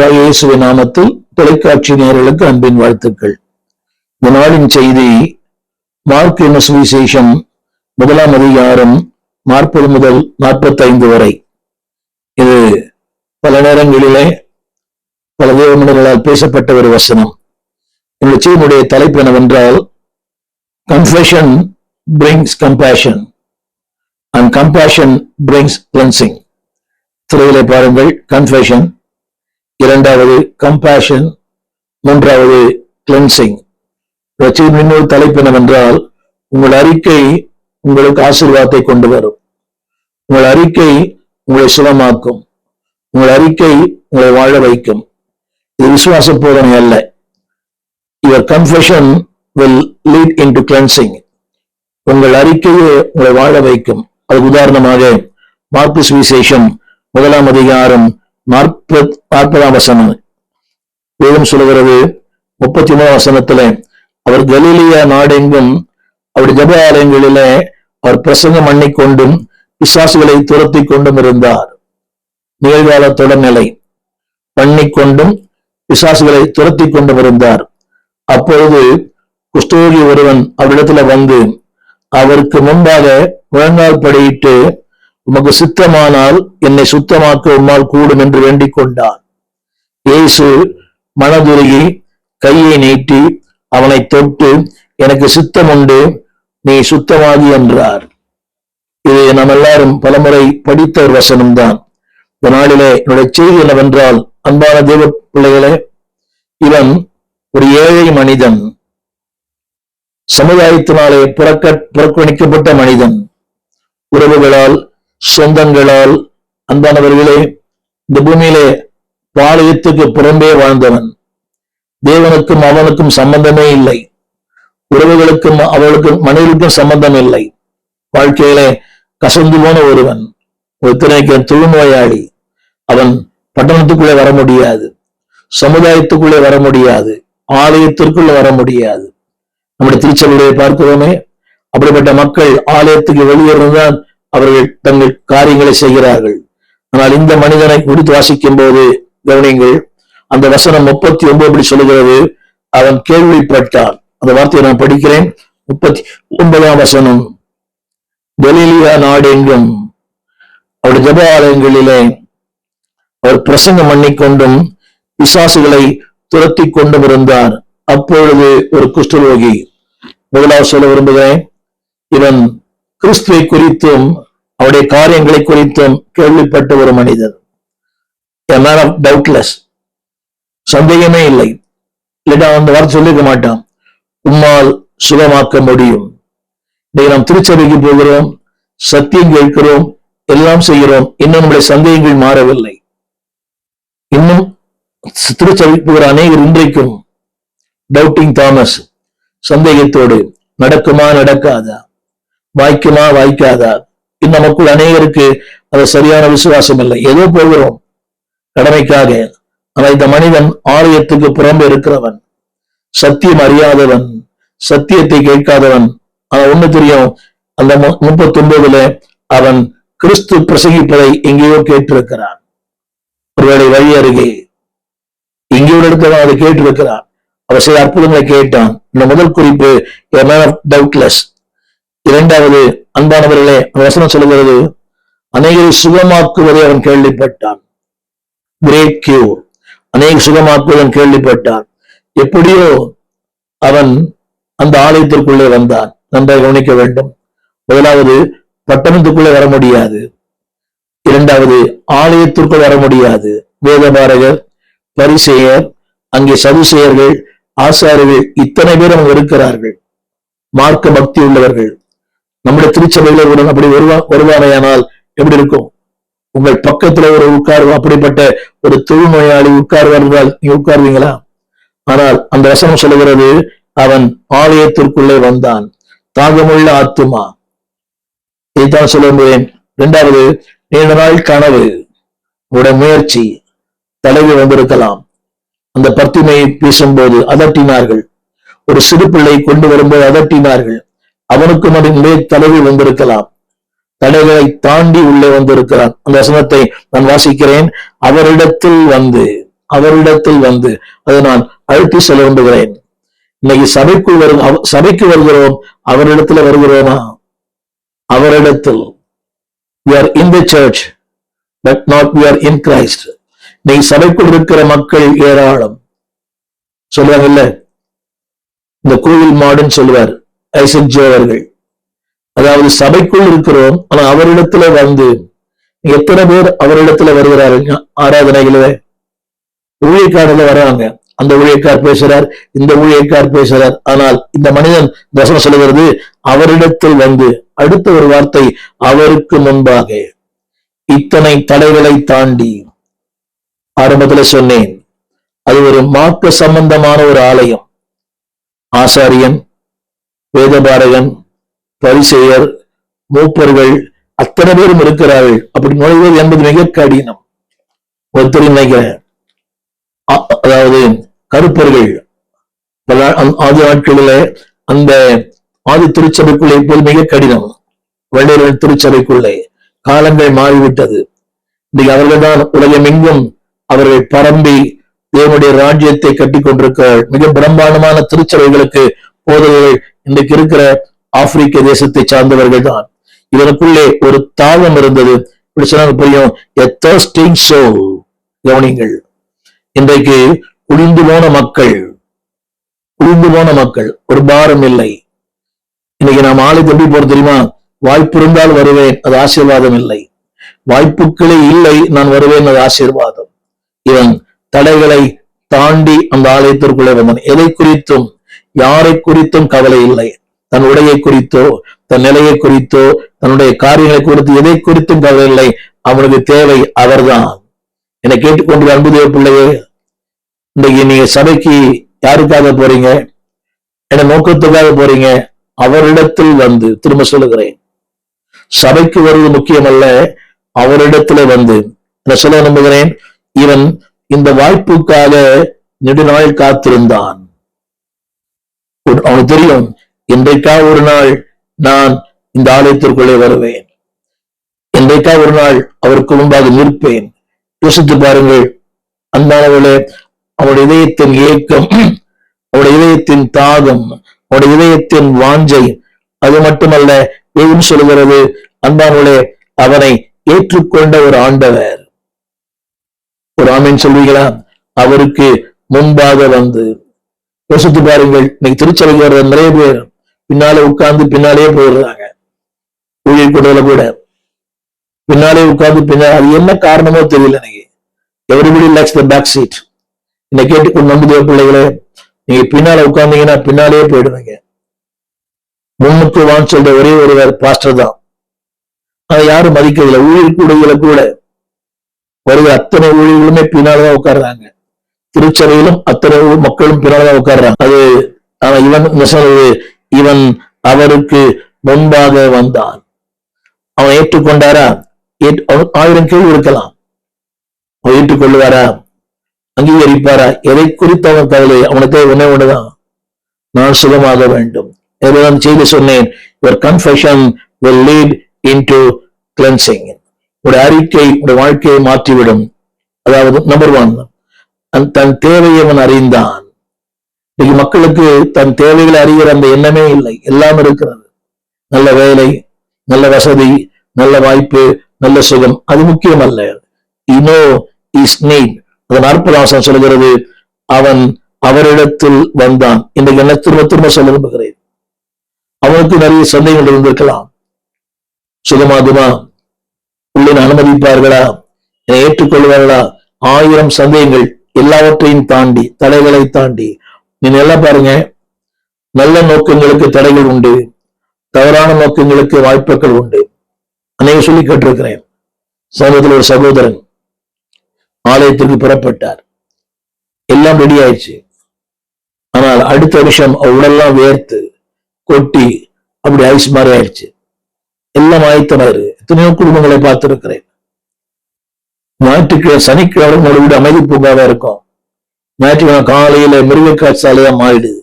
கர்த்தராகிய இயேசுவின் நாமத்தில் தொலைக்காட்சி நேயர்களுக்கு அன்பின் வாழ்த்துக்கள். இந்த நாளின் செய்தி மார்க் என்னும் சுவிசேஷம் 1ஆம் அதிகாரம் 40 முதல் 45 வரை. இது பல நேரங்களிலே பல தேவ மனிதர்களால் பேசப்பட்ட ஒரு வசனம். இந்த செய்தியுடைய தலைப்பு என்னவென்றால், confession brings compassion and compassion brings cleansing. திரையிலே பாருங்கள், கன்ஃபெஷன், இரண்டாவது கம்பேஷன், மூன்றாவது கிளென்சிங். இன்னொரு தலைப்பு என்னவென்றால், உங்கள் அறிக்கை உங்களுக்கு ஆசீர்வாதத்தை கொண்டு வரும், உங்கள் அறிக்கை உங்களை சுகமாக்கும், உங்கள் அறிக்கை உங்களை வாழ வைக்கும். இது விசுவாச போதனை அல்ல. Your confession will lead into cleansing. உங்கள் அறிக்கையை உங்களை வாழ வைக்கும். அதுக்கு உதாரணமாக மார்க்கு சுவிசேஷம் 1ஆம் அதிகாரம் 40ஆம் வசனம் வேதம் சொல்லுகிறது. 33ஆம் வசனத்திலே, அவர் கலிலேயா நாடெங்கும் அவருடைய ஜெப ஆலயங்களிலே அவர் பிரசங்கம் பண்ணிக்கொண்டும் பிசாசுகளை துரத்தி கொண்டும் இருந்தார். நிகழ்கால தொடர்நிலை, பண்ணிக்கொண்டும் பிசாசுகளை துரத்தி கொண்டும் இருந்தார். அப்பொழுது குஷ்டரோகி ஒருவன் அவரிடத்துல வந்து அவருக்கு முன்பாக முழங்கால் படியிட்டு, உமக்கு சித்தமானால் என்னை சுத்தமாக்க உம்மால் கூடும் என்று வேண்டிக் கொண்டார். இயேசு மனதுருகி கையை நீட்டி அவனை தொட்டு, எனக்கு சித்தம் உண்டு, நீ சுத்தமாகி என்றார். இது நாம் எல்லாரும் பலமுறை படித்த ஒரு வசனம்தான். இந்த நாளிலே என்னுடைய செய்தி என்னவென்றால், அன்பான தேவ பிள்ளைகளே, இவன் ஒரு ஏழை மனிதன், சமுதாயத்தினாலே புறக்கணிக்கப்பட்ட மனிதன், உறவுகளால், சொந்தங்களால், அன்பானவர்களே, இந்த பூமியிலே பாளையத்துக்கு புறம்பே வாழ்ந்தவன். தேவனுக்கும் அவனுக்கும் சம்பந்தமே இல்லை, உறவுகளுக்கும் அவளுக்கும் மனைவிக்கும் சம்பந்தம் இல்லை. வாழ்க்கையிலே கசந்து போன ஒருவன், ஒருத்தனைக்கு தொழுநோயாளி. அவன் பட்டணத்துக்குள்ளே வர முடியாது, சமுதாயத்துக்குள்ளே வர முடியாது, ஆலயத்திற்குள்ள வர முடியாது. நம்முடைய திருச்சபையை பார்க்கிறோமே, அப்படிப்பட்ட மக்கள் ஆலயத்துக்கு வெளியேறதான் அவர்கள் தங்கள் காரியங்களை செய்கிறார்கள். ஆனால் இந்த மனிதனை குறித்து வாசிக்கும் போது கவனிங்கள், அந்த வசனம் 39 அப்படி சொல்லுகிறது. அவன் கேள்விப்பட்டான். அந்த வார்த்தையை நான் படிக்கிறேன். 39ஆம் வசனம், கலிலேயா நாடெங்கும் அவருடைய ஜெப ஆலயங்களிலே அவர் பிரசங்கம் பண்ணிக்கொண்டும் பிசாசுகளை துரத்தி கொண்டும் இருந்தார். அப்பொழுது ஒரு குஷ்டரோகி, முதலாவது சொல்ல விரும்புகிறேன், இவன் கிறிஸ்துவை குறித்தும் அவருடைய காரியங்களை குறித்தும் கேள்விப்பட்ட ஒரு மனிதன். A man of doubtless. சந்தேகமே இல்லை. இல்லைன்னா அந்த வார்த்தை சொல்லிக்க மாட்டான், உம்மால் சுகமாக்க முடியும். இன்னைக்கு நாம் திருச்சபைக்கு போகிறோம், சத்தியம் கேட்கிறோம், எல்லாம் செய்கிறோம், இன்னும் நம்முடைய சந்தேகங்கள் மாறவில்லை. இன்னும் திருச்சபைக்கு போகிற அநேகர் இன்றைக்கும் டவுட்டிங் தாமஸ், சந்தேகத்தோடு, நடக்குமா நடக்காதா, வாய்க்குமா வாய்க்காதா. இன்னும் நமக்குள் அநேகருக்கு அது சரியான விசுவாசம் இல்லை. ஏதோ போகிறோம் கடமைக்காக. ஆனால் இந்த மனிதன் ஆலயத்துக்கு புறம்பே இருக்கிறவன், சத்தியம் அறியாதவன், சத்தியத்தை கேட்காதவன். ஆனா ஒண்ணு தெரியும், அந்த 39ல அவன் கிறிஸ்து பிரசங்கிப்பதை எங்கேயோ கேட்டிருக்கிறான். ஒருவேளை வழி அருகே எங்கேயோ இடத்துல அதை கேட்டிருக்கிறான். அவர் சில அற்புதங்களை கேட்டான். இந்த முதல் குறிப்பு, a man of doubtless. இரண்டாவது, அன்பானவர்களே, வசனம் சொல்லுகிறது, அநேகரை சுகமாக்குவதை அவன் கேள்விப்பட்டான். கிரேட் கியூர், அநேக சுகமாக்குவதன் கேள்விப்பட்டான். எப்படியோ அவன் அந்த ஆலயத்திற்குள்ளே வந்தான். நன்றாக கவனிக்க வேண்டும். முதலாவது, பட்டணத்துக்குள்ளே வர முடியாது. இரண்டாவது, ஆலயத்திற்குள் வர முடியாது. வேதபாரகர், பரிசேயர், அங்கே சதுசேயர்கள், ஆசாரியர்கள், இத்தனை பேர் அவங்க இருக்கிறார்கள், மார்க்க பக்தி உள்ளவர்கள். நம்முடைய திருச்சபையில கூட அப்படி வருவாரையானால் எப்படி இருக்கும்? உங்கள் பக்கத்துல ஒரு உட்கார்வு, அப்படிப்பட்ட ஒரு தொழுநோயாளி உட்கார்வார்கள், நீங்க உட்கார்வீங்களா? ஆனால் அந்த வசனம் சொல்லுகிறது, அவன் ஆலயத்திற்குள்ளே வந்தான். தாகமுள்ள ஆத்துமா, இதைத்தான் சொல்லுகிறேன். இரண்டாவது, நீண்ட நாள் கனவு, உடைய முயற்சி தலைவி வந்திருக்கலாம். அந்த பர்த்திமையை பேசும்போது அதட்டினார்கள். ஒரு சிறு பிள்ளை கொண்டு வரும்போது அதட்டினார்கள். அவனுக்கும் அதிலே தலைவி வந்திருக்கலாம். தடைகளை தாண்டி உள்ளே வந்திருக்கிறான். அந்த வசனத்தை நான் வாசிக்கிறேன். அவரிடத்தில் வந்து, அவரிடத்தில் வந்து, அதை நான் அழுத்தி சொல்ல விரும்புகிறேன். இன்னைக்கு சபைக்கு வருகிறோம், அவரிடத்துல வருகிறோமா? அவரிடத்தில். We are in the church, but not we are in Christ. நீ சபைக்குள் இருக்கிற மக்கள் ஏராளம். சொல்லுவாங்கல்ல, இந்த கோவில் மாடுன்னு சொல்லுவார் ஐசக் ஜோ அவர்கள். அதாவது சபைக்குள் இருக்கிறோம், ஆனா அவரிடத்துல வந்து எத்தனை பேர் அவரிடத்துல வருகிறார்கள்? ஆராதனைகள ஊழியக்காரர்கள் வர்றாங்க, அந்த ஊழியக்கார் பேசுறார், இந்த ஊழியக்கார் பேசுறார். ஆனால் இந்த மனிதன் வசனம் சொல்லுகிறது, அவரிடத்தில் வந்து அடுத்த ஒரு வார்த்தை, அவருக்கு முன்பாக இத்தனை தடைகளை தாண்டி. ஆரம்பத்துல சொன்னேன், அது ஒரு மார்க்க சம்பந்தமான ஒரு ஆலயம். ஆசாரியன், வேதபாரகன், பரிசேயர், மூப்பர்கள் அத்தனை பேரும் இருக்கிறார்கள். அப்படி நுழைவது என்பது மிக கடினம். ஒருத்தர் நினைக்கிறேன், அதாவது கருப்பர்கள் ஆதி நாட்களில அந்த ஆதி திருச்சபைக்குள்ளே போல் மிக கடினம். வள்ளியர்கள் திருச்சபைக்குள்ளே காலங்கள் மாறிவிட்டது. இன்னைக்கு அவர்கள் தான் உலகம் எங்கும் அவர்கள் பரம்பி தேவனுடைய ராஜ்யத்தை கட்டி கொண்டிருக்கிறார்கள். மிக பிரம்மாண்டமான திருச்சபைகளுக்கு போதவர்கள் இன்றைக்கு இருக்கிற ஆப்பிரிக்க தேசத்தை சார்ந்தவர்கள் தான். இதற்குள்ளே ஒரு தாகம் இருந்தது. புரியும், a thirsting soul. கவனிங்கள், இன்றைக்கு குளிந்து போன மக்கள், ஒரு பாரம் இல்லை. இன்னைக்கு நாம் ஆளை எப்படி போற தெரியுமா? வாய்ப்பு இருந்தால் வருவேன், அது ஆசீர்வாதம் இல்லை. வாய்ப்புகளே இல்லை, நான் வருவேன், அது ஆசீர்வாதம். இவன் தடைகளை தாண்டி அந்த ஆலயத்திற்குள்ளே வந்தான். எதை குறித்தும் யாரை குறித்தும் கவலை இல்லை. தன் உடையை குறித்தோ, தன் நிலையை குறித்தோ, தன்னுடைய காரியங்களை குறித்து எதை குறித்தும் கவலை இல்லை. அவனுக்கு தேவை அவர்தான். என்னை கேட்டுக்கொண்டு அன்பு தேவ பிள்ளையே, இன்றைக்கு நீங்க சபைக்கு யாருக்காக போறீங்க? என்ன நோக்கத்துக்காக போறீங்க? அவரிடத்தில் வந்து, திரும்ப சொல்லுகிறேன், சபைக்கு வருவது முக்கியமல்ல, அவரிடத்துல வந்து. நான் சொல்ல நம்புகிறேன், இவன் இந்த வாய்ப்புக்காக நெடுநாள் காத்திருந்தான். அவனுக்கு தெரியும், இன்றைக்கா ஒரு நாள் நான் இந்த ஆலயத்திற்குள்ளே வருவேன், இன்றைக்கா ஒரு நாள் அவருக்கு முன்பாக நிற்பேன். யோசித்து பாருங்கள் அன்பானவர்களே, அவனுடைய இதயத்தின் ஏக்கம், அவனுடைய இதயத்தின் தாகம், அவனுடைய இதயத்தின் வாஞ்சை. அது மட்டுமல்ல, வேதம் சொல்கிறது, அன்பானவர்களே, அவனை ஏற்றுக்கொண்ட ஒரு ஆண்டவர். ஒரு ஆமீன் சொல்வீங்களா? அவருக்கு முன்பாக வந்து. யோசித்து பாருங்கள், இன்னைக்கு திருச்சபைக்கு வர்ற நிறைய பேர் பின்னாலே உட்கார்ந்து பின்னாலே போயிடுறாங்க. ஊழியர் கூடல கூட பின்னாலே உட்கார்ந்து பின்னாலே. அது என்ன காரணமோ தெரியல. இன்னைக்கு எவரிபடி லைக்ஸ் தி பேக் சீட். என்னை கேட்டுக்கொண்டு நம்புகிற பிள்ளைகளே, நீங்க பின்னால உட்கார்ந்தீங்கன்னா பின்னாலே போயிடுவீங்க. முன்னுக்கு வான்னு சொல்ற ஒரே ஒருவர் பாஸ்டர் தான். அதை யாரும் மதிக்கவில்லை. ஊழியர் கூடுதல கூட வருகிற அத்தனை ஊழியர்களுமே பின்னால்தான் உட்கார்றாங்க. திருச்சபையிலும் அத்தனை மக்களும் பின்னால்தான் உட்கார்றாங்க. அது ஆனா இவன் அவருக்கு முன்பாக வந்தான். அவன் ஏற்றுக்கொண்டாரா? 1000 கேள்வி இருக்கலாம். அவன் ஏற்றுக்கொள்ளுவாரா? அங்கீகரிப்பாரா? எதை குறித்து அவன் கவலை? அவனுக்கு ஒன்னே ஒண்ணுதான், நான் சுகமாக வேண்டும். செய்தி சொன்னேன், your confession will lead into cleansing. உடைய அறிக்கை உடைய வாழ்க்கையை மாற்றிவிடும். அதாவது நம்பர் 1, தன் தேவையை அவன் அறிந்தான். இன்னைக்கு மக்களுக்கு தன் தேவைகளை அறிகிற அந்த எண்ணமே இல்லை. எல்லாம் இருக்கிறது, நல்ல வேலை, நல்ல வசதி, நல்ல வாய்ப்பு, நல்ல சுகம், அது முக்கியம் அல்ல. His need. அதன் 40 சொல்கிறது, அவன் அவரிடத்தில் வந்தான். இன்றைக்கு என்ன திரும்ப சொல்ல விரும்புகிறேன், அவனுக்கு நிறைய சந்தேகங்கள் இருந்திருக்கலாம். சுகமாகுமா? உள்ளே அனுமதிப்பார்களா? என்னை ஏற்றுக்கொள்வார்களா? 1000 சந்தேகங்கள். எல்லாவற்றையும் தாண்டி, தடைகளை தாண்டி. நீங்க எல்லாம் பாருங்க, நல்ல நோக்கங்களுக்கு தடைகள் உண்டு, தவறான நோக்கங்களுக்கு வாய்ப்புகள் உண்டு. அன்னைய சொல்லி கேட்டிருக்கிறேன். சமூகத்தில் ஒரு சகோதரன் ஆலயத்திற்கு புறப்பட்டார். எல்லாம் ரெடி ஆயிடுச்சு. ஆனால் அடுத்த வருஷம் உடல்லாம் வேர்த்து கொட்டி அப்படி ஐஸ் மாதிரி ஆயிடுச்சு. எல்லாம் ஆயத்தமாயிரு. எத்தனையோ குடும்பங்களை பார்த்திருக்கிறேன். ஞாயிற்றுக்கிழமை, சனிக்கிழமை உங்களை விட அமைதி பூங்காவா இருக்கும். ஞாயிற்றுக்கிழமை காலையில மிருக காட்சாலையா மாறிடுது.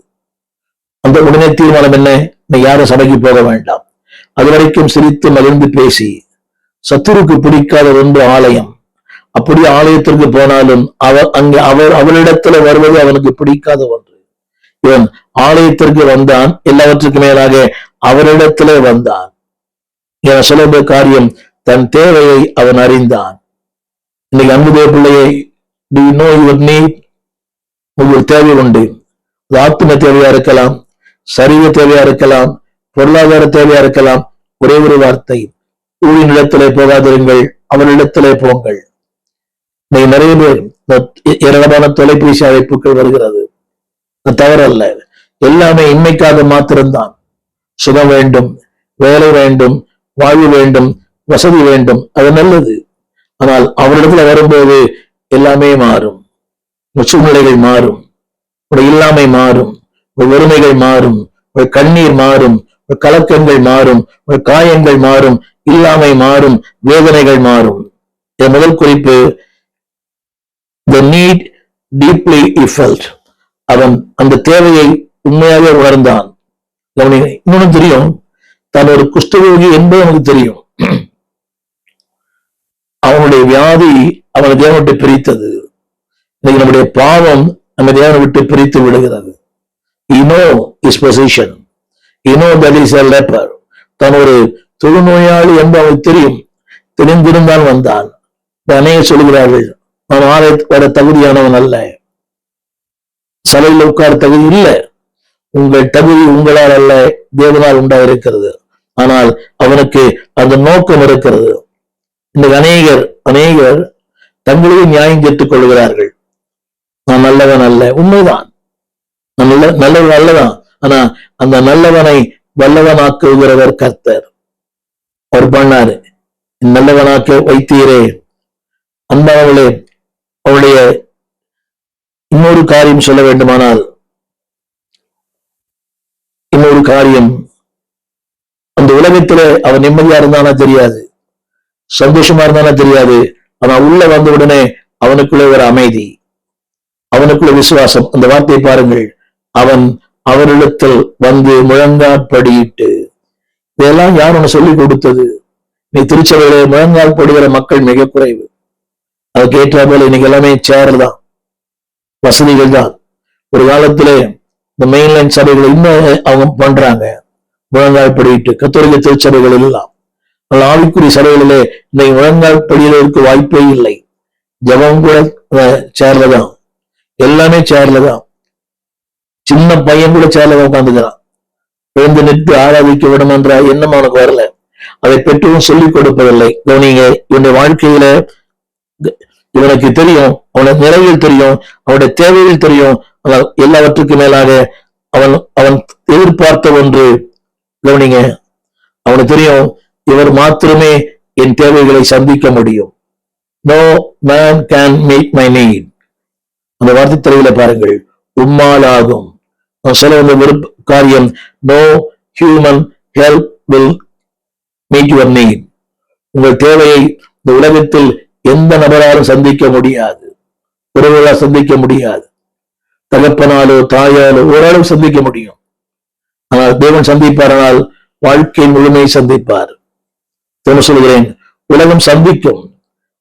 அந்த உடனே தீர்மானம் என்ன? நீ யாரும் சபைக்கு போக வேண்டாம். அது வரைக்கும் சிரித்து மகிழ்ந்து பேசி, சத்துருக்கு பிடிக்காத ஒன்று ஆலயம். அப்படி ஆலயத்திற்கு போனாலும் அவரிடத்துல வருவது அவனுக்கு பிடிக்காத ஒன்று. இவன் ஆலயத்திற்கு வந்தான், எல்லாவற்றுக்கு மேலாக அவரிடத்திலே வந்தான். என சுலப காரியம், தன் தேவையை அவன் அறிந்தான். இன்னைக்கு அன்புடைய பிள்ளையை, do you know your need? உங்களுக்கு தேவை உண்டு. ஆத்ம தேவையா இருக்கலாம், சரீர தேவையா இருக்கலாம், பொருளாதார தேவையா இருக்கலாம். ஒரே ஒரு வார்த்தை, ஊழியனிடத்திலே போகாதிருங்கள், அவனிடத்திலே போங்கள். இன்னைக்கு நிறைய பேர் ஏராளமான தொலைபேசி அழைப்புகள் வருகிறது, தவறல்ல. எல்லாமே இன்மைக்காக மாத்திரம்தான். சுகம் வேண்டும், வேலை வேண்டும், வாழ்வு வேண்டும், வசதி வேண்டும், அது நல்லது. ஆனால் அவரிடத்துல வரும்போது எல்லாமே மாறும். சூழ்நிலைகள் மாறும், இல்லாமை மாறும், வறுமைகள் மாறும், கண்ணீர் மாறும், கலக்கங்கள் மாறும், காயங்கள் மாறும், இல்லாமை மாறும், வேதனைகள் மாறும். என் முதல் குறிப்பு, the need deeply he felt. அவன் அந்த தேவையை உண்மையாக உணர்ந்தான். இன்னொன்னு தெரியும், தான் ஒரு குஷ்டரோகி என்பது நமக்கு தெரியும். அவனுடைய வியாதி அவனை தேவனை விட்டு பிரித்தது. இன்னைக்கு நம்முடைய பாவம் நம்ம தேவனை விட்டு பிரித்து விடுகிறது. He know his position. He know that he is a leper. தான் ஒரு தொழுநோயாளி என்று அவனுக்கு தெரியும். தெரிந்திருந்தான் வந்தான். அநேக சொல்கிறார்கள், நான் வர தகுதியானவன் அல்ல, சபையில் உட்கார தகுதி இல்லை. உங்கள் தகுதி உங்களால் அல்ல, தேவனால் உண்டாயிருக்கிறது. ஆனால் அவனுக்கு அந்த நோக்கம் இருக்கிறது. இந்த அநேகர் தங்களையே நியாயம் கேட்டுக் கொள்கிறார்கள். நான் நல்லவன் அல்ல, உண்மைதான், நல்லவன் அல்லதான். ஆனா அந்த நல்லவனை வல்லவனாக்குகிறவர் கர்த்தர். அவர் பண்ணாரு, நல்லவனாக்க வைத்தீரே. அன்பானவர்களே, அவருடைய இன்னொரு காரியம் சொல்ல வேண்டுமானால், இன்னொரு காரியம், அந்த உலகத்துல அவன் நிம்மதியா இருந்தானா தெரியாது, சந்தோஷமா இருந்தானா தெரியாது. ஆனா உள்ள வந்த உடனே அவனுக்குள்ள ஒரு அமைதி, அவனுக்குள்ள விசுவாசம். அந்த வார்த்தையை பாருங்கள், அவன் அவரிடத்தில் வந்து முழங்காற்படியிட்டு. இதெல்லாம் யார் உன்னை சொல்லிக் கொடுத்தது? நீ திருச்சபையில முழங்கால் படுகிற மக்கள் மிக குறைவு. அதுக்கு ஏற்ற போல இன்னைக்கு எல்லாமே சேர் தான், வசதிகள் தான். ஒரு காலத்திலே இந்த மெயின்லைன் சபைகள் இன்னும் அவங்க பண்றாங்க, முழங்கால் படிட்டு. கத்தோலிக்க திருச்சபைகள் எல்லாம் ஆவிக்குரிய சபைகளிலே இன்னைக்கு முழங்கால் படியிற்கு வாய்ப்பே இல்லை. ஜபம் கூட சேர்ல தான், எல்லாமே சேர்ல தான். சின்ன பையன் கூட சேர்ல தான் உட்காந்துக்கிறான். எழுந்து நின்று ஆராதிக்க விடும் என்ற எண்ணம் அவனுக்கு வரல. அதை பெற்றோரும் சொல்லிக் கொடுப்பதில்லை. கவனிங்க, இவனுடைய வாழ்க்கையில இவனுக்கு தெரியும், அவனுடைய நிறைவில் தெரியும், அவனுடைய தேவையில் தெரியும். ஆனால் எல்லாவற்றுக்கு மேலாக அவன் எதிர்பார்த்த ஒன்று, கவனிங்க, அவனுக்கு தெரியும், இவர் மாத்திரமே என் தேவைகளை சந்திக்க முடியும். No man can meet my need. அந்த வார்த்தை தெளிவில பாருங்கள், உம்மால் ஆகும். சொல்ல வந்த காரியம், no human help will meet your need. உங்கள் தேவையை இந்த உலகத்தில் எந்த நபராலும் சந்திக்க முடியாது, உறவுகளால் சந்திக்க முடியாது, தகப்பனாலோ தாயாலோ ஓரளவு சந்திக்க முடியும். ஆனால் தேவன் சந்திப்பாரானால் வாழ்க்கை முழுமையை சந்திப்பார். சொல்கிறேன், உலகம் சந்திக்கும்,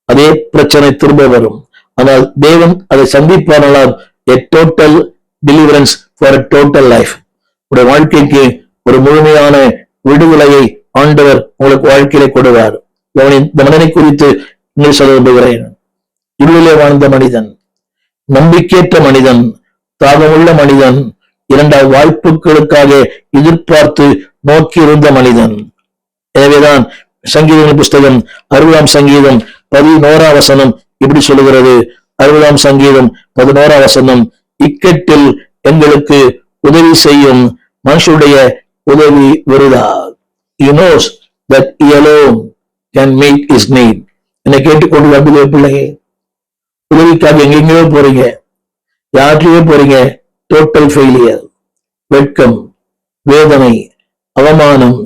அதே பிரச்சனை திரும்ப வரும். ஆனால் தேவன் அதை சந்திப்பாரானால் a total deliverance for a total life. உடைய வாழ்க்கைக்கு ஒரு முழுமையான விடுதலையை ஆண்டவர் உங்களுக்கு வாழ்க்கையிலே கொடுவார். இந்த மனிதனை குறித்து இன்னும் சொல்ல விரும்புகிறேன். இருளிலே வாழ்ந்த மனிதன், நம்பிக்கையற்ற மனிதன், தாகமுள்ள மனிதன், இரண்டாவது வாய்ப்புகளுக்காக எதிர்பார்த்து நோக்கி இருந்த மனிதன். எனவேதான் சங்கீதங்களின் புஸ்தகம் 60ஆம் சங்கீதம் 11ஆம் வசனம் இப்படி சொல்லுகிறது. 60ஆம் சங்கீதம் 11ஆம் வசனம், இக்கட்டில் எங்களுக்கு உதவி செய்யும் மனுஷனுடைய உதவி வருதா. He knows that he alone can meet his need. என்னை கேட்டுக்கொண்டு அன்புடைய பிள்ளையே, உதவிக்காக எங்கெங்கயோ போறீங்க, யார்கிட்டயோ போறீங்க, டோட்டல் ஃபெயிலியர், வெட்கம், வேதனை, அவமானம்,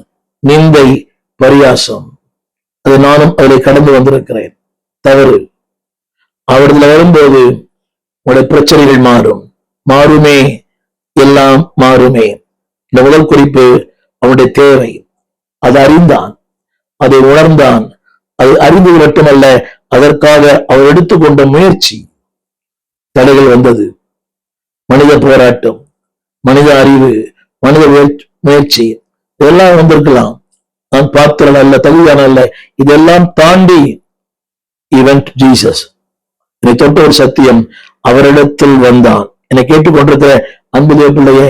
நிந்தை, பரியாசம். அது நானும் அதில் கடந்து வந்திருக்கிறேன். தவறு. அவரிடத்துல வரும்போது உங்களுடைய பிரச்சனைகள் மாறுமே, எல்லாம் மாறுமே. இந்த முதல் குறிப்பு, அவனுடைய தேவை. அதை அறிந்தான், அதை உணர்ந்தான். அது அறிந்தது மட்டுமல்ல, அதற்காக அவர் எடுத்துக்கொண்ட முயற்சி, தடைகள் வந்தது. மனித போராட்டம், மனித அறிவு, மனித முயற்சி இதெல்லாம் வந்திருக்கலாம். நான் பாத்திரம் அல்ல, தகுதியான அல்ல, இதெல்லாம் தாண்டி இவன் ஜீசஸ் என்னை தொட்ட ஒரு சத்தியம், அவரிடத்தில் வந்தான். என்னை கேட்டுக்கொண்டிருக்கிற அன்பு பிள்ளையே,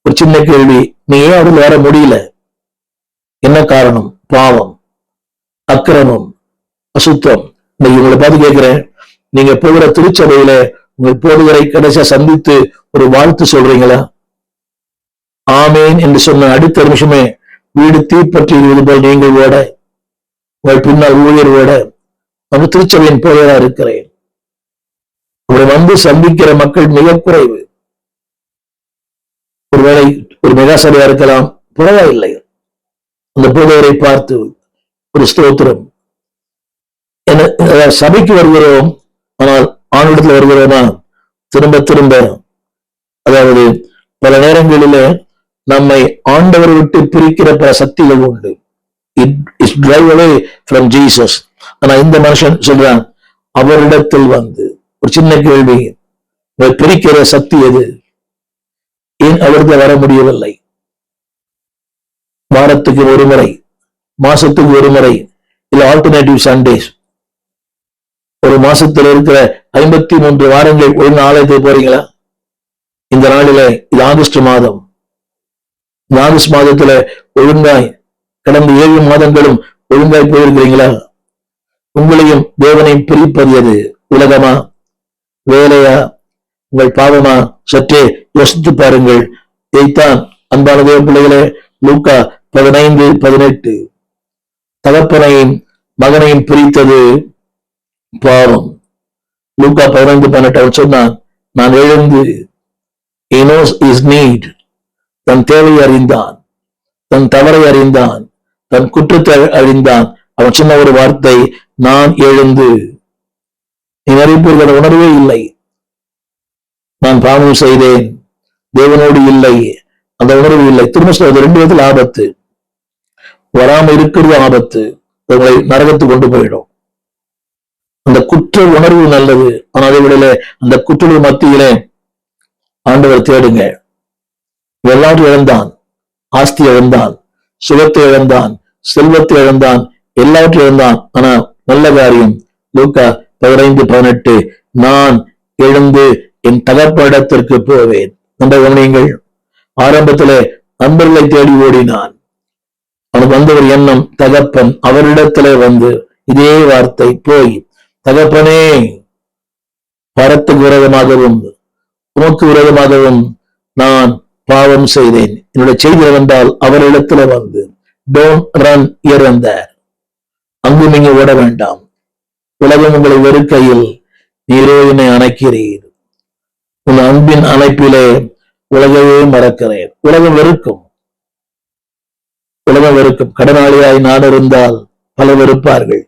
ஒரு சின்ன கேள்வி, நீ ஏன் அதில் வர முடியல? என்ன காரணம்? பாவம், அக்கிரமம், அசுத்தம். இன்னைக்கு உங்களை பார்த்து கேட்கிறேன், நீங்க போகிற திருச்சபையில உங்கள் போடுவரை கடைசியா சந்தித்து ஒரு வாழ்த்து சொல்றீங்களா? ஆமேன் என்று சொன்ன அடுத்த நிமிஷமே வீடு தீப்பற்றி இருவது போல் நீங்கள் ஓட, உங்கள் பின்னால் ஊழியர் ஓட, நம்ம திருச்சபையின் போதரா இருக்கிறேன். உங்களை வந்து சந்திக்கிற மக்கள் மிக குறைவு. ஒருவேளை ஒரு மெகா சபையா இருக்கலாம், பரவாயில்லை. அந்த போதவரை பார்த்து ஒரு ஸ்தோத்திரம். சபைக்கு வருகிறோம், ஆனால் ஆணிடத்தில் வருகிறோமா? திரும்ப திரும்ப, அதாவது பல நேரங்களில நம்மை ஆண்டவரை விட்டு பிரிக்கிற பல சக்திகள் உண்டு. It is drive away from Jesus. ஆனா இந்த மனுஷன் சொல்றான், அவரிடத்தில் வந்து. ஒரு சின்ன கேள்வி, பிரிக்கிற சக்தி எது? ஏன் அவருக்கு வர முடியவில்லை? வாரத்துக்கு ஒரு முறை, மாசத்துக்கு ஒரு முறை, இல்ல ஆல்டர்னேட்டிவ் சண்டேஸ், ஒரு மாசத்துல இருக்கிற 53 வாரங்கள் ஒழுங்கு ஆலயத்துக்கு போறீங்களா? இந்த நாளில இது ஆகஸ்ட் மாதம். இந்த ஆகஸ்ட் மாதத்துல ஒழுங்காய் கடந்த 7 மாதங்களும் ஒழுங்காய் போயிருக்கிறீங்களா? உங்களையும் தேவனையும் பிரிப்பது எது? உலகமா, வேலையா, உங்கள் பாவமா? சற்றே யோசித்து பாருங்கள். இதைத்தான் அன்பான தேவ பிள்ளைகளே, லூக்கா 15:18, தகப்பனையும் மகனையும் பிரித்தது பாவம். லூக்கா 15:18 அவர் சொன்னான், நான் எழுந்து, he knows his need, தன் தேவையை அறிந்தான், தன் தவறை அறிந்தான், தன் குற்றத்தை அறிந்தான். அவன் சொன்ன ஒரு வார்த்தை, நான் எழுந்து. நீ நிறைய உணர்வே இல்லை, நான் பாவம் செய்தேன், தேவனோடு இல்லை, அந்த உணர்வு இல்லை. திரும்ப 2 விதத்தில் ஆபத்து. வராம இருக்கிறது ஆபத்து, உங்களை நரகத்து கொண்டு போயிடும். அந்த குற்ற உணர்வு நல்லது, ஆனால் அதை விடல அந்த குற்ற மத்தியிலே ஆண்டவர் தேடுங்க. எல்லாரும் இழந்தான், ஆஸ்தி இழந்தான், சுகத்தை இழந்தான், செல்வத்தை இழந்தான், எல்லாவற்றையும் இழந்தான். ஆனா நல்ல காரியம், லூக்கா 15:18, நான் எழுந்து என் தகப்பனிடத்திற்கு போவேன். நம்ப கவனியுங்கள். ஆரம்பத்திலே நண்பர்களை தேடி ஓடினான். அவனுக்கு வந்த ஒரு எண்ணம், தகப்பன். அவரிடத்திலே வந்து இதே வார்த்தை, போய் தகப்பனே, பரத்துக்கு விரோதமாகவும் உமக்கு விரோதமாகவும் நான் பாவம் செய்தேன். என்னுடைய செய்தி வந்தால் அவரிடத்துல வந்து, டோன்ட் ரன் ஹியர் அண்ட் தேர், அங்கும் நீங்க ஓட வேண்டாம். உலகம் உங்களை வெறுக்கையில் நீரோ என்னை அணைக்கிறீர். உன் அன்பின் அணைப்பிலே உலகவே மறக்கிறேன். உலகம் வெறுக்கும், உலகம் வெறுக்கும். கடனாளியாய் நான் இருந்தால் பல வெறுப்பார்கள்.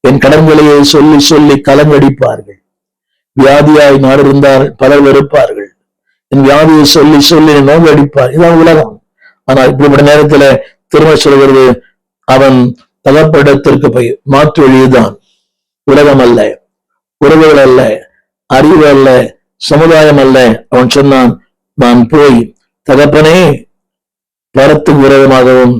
என் கடன்களையே சொல்லி சொல்லி கலங்கடிப்பார்கள். வியாதியாய் நான் இருந்தால் பலர் வெறுப்பார்கள். என் வியாதியை சொல்லி சொல்லி நோக்கடிப்பார். இதான் உலகம். ஆனால் இப்படிப்பட்ட நேரத்துல திரும்ப சொல்கிறது, அவன் தகப்பனிடத்திற்கு போய், மாற்று வழிதான். உலகம் அல்ல, உறவுகள் அல்ல, அறிவு அல்ல, சமுதாயம் அல்ல. அவன் சொன்னான், நான் போய் தகப்பனே, பரத்துக்கு விரோதமாகவும்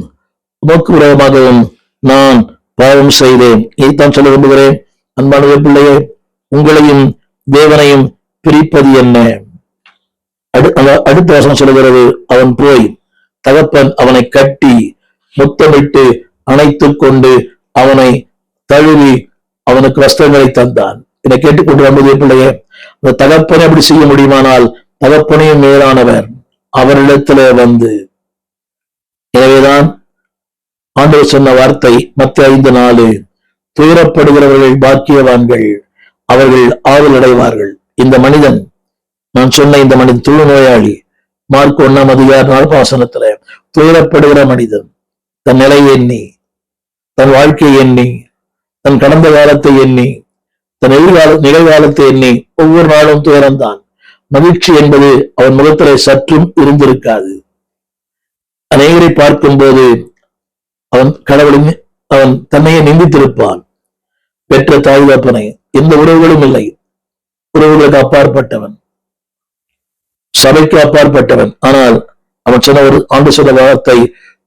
உமக்கு விரோதமாகவும் நான் பாவம் செய்தேன். இதைத்தான் சொல்ல விரும்புகிறேன். அன்பான பிள்ளையே, உங்களையும் தேவனையும் பிரிப்பது என்ன? அடுத்த வசனம் சொல்லுகிறது, அவன் போய் தகப்பன் அவனை கட்டி முத்தமிட்டு அணைத்துக் கொண்டு அவனை தழுவி அவனுக்கு வஸ்திரங்களை தந்தான். என்னை கேட்டுக்கொண்டு வந்ததே பிள்ளையே, அந்த தகப்பனை அப்படி செய்ய முடியுமானால் தகப்பனையும் மேலானவர் அவரிடத்திலே வந்து. எனவேதான் ஆண்டவர் சொன்ன வார்த்தை மத்தேயு 5:4, துயரப்படுகிறவர்கள் பாக்கியவான்கள், அவர்கள் ஆறுதல் அடைவார்கள். இந்த மனிதன், நான் சொன்ன இந்த மனிதன் தொழு நோயாளி, மார்க் 1:4 துயரப்படுகிற மனிதன், தன் நிலையை எண்ணி, தன் வாழ்க்கையை எண்ணி, தன் கடந்த காலத்தை எண்ணி, தன் நிகழ்காலத்தை எண்ணி ஒவ்வொரு நாளும் துயரம்தான். மகிழ்ச்சி என்பது அவன் முகத்திலே சற்றும் இருந்திருக்காது. அநேகரை பார்க்கும் போது அவன் கடவுளின் அவன் தன்னையே நிந்தித்திருப்பான். பெற்ற தாய் தகப்பனை, எந்த உறவுகளும் இல்லை, உறவுகளுக்கு அப்பாற்பட்டவன், சபைக்கு அப்பாற்பட்டவன். ஆனால் அவன் சொன்ன ஒரு ஆண்டு சொன்ன வார்த்தை,